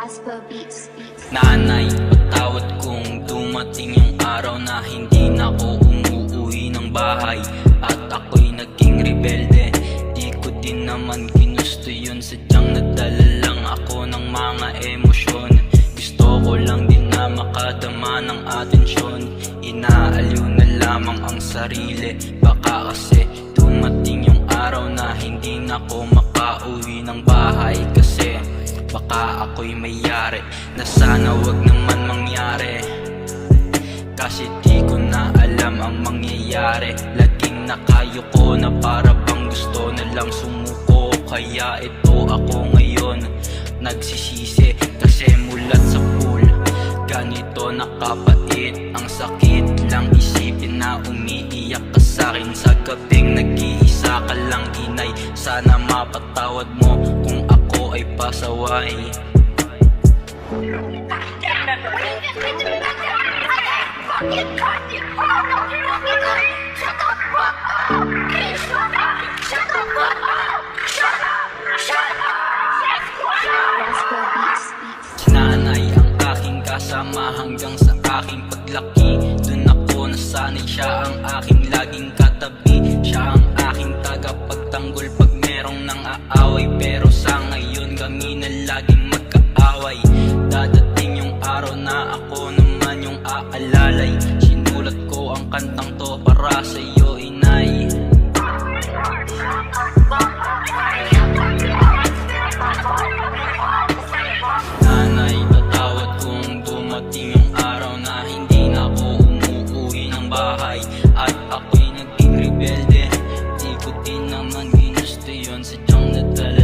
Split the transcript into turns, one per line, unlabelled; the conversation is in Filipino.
Raspa Beats.
Nanay, patawad kung dumating yung araw na hindi na ako umuuwi ng bahay at ako'y naging rebelde. Di ko din naman ginusto yun, sadyang nadala lang ako ng mga emosyon. Gusto ko lang din na makadama ng atensyon, inaaliw na lamang ang sarili. Baka kasi dumating yung araw na hindi na ako makauwi ng bahay, kasi baka ako'y mayari na sana wag naman mangyari. Kasi di ko na alam ang mangyayari. Laging nakayuko na para bang gusto na lang sumuko. Kaya ito ako ngayon nagsisisi, kasi mulat sa pool ganito nakapait. Ang sakit lang isipin na umiiyak ka sa'kin sa gabing nag-iisa ka lang, inay. Sana mapatawad mo kung ako ay pasaway.
Raspa Beats.
Si nanay ang aking kasama hanggang sa aking paglaki. Dun ako nasanay, siya ang aking laging katabi. Siya ang aking tagapagtanggol pag merong nang aaway. Pero sa ngayon kami na laging magkaaway. Dadating yung araw na ako naman yung aalalay. Sinulat ko ang kantang to para sa'yo, inay. Nanay, patawad kung dumating yung araw na hindi na ako umuuwi ng bahay at ako'y naging rebelde. Di ko din naman ginusto yun, sadyang nadala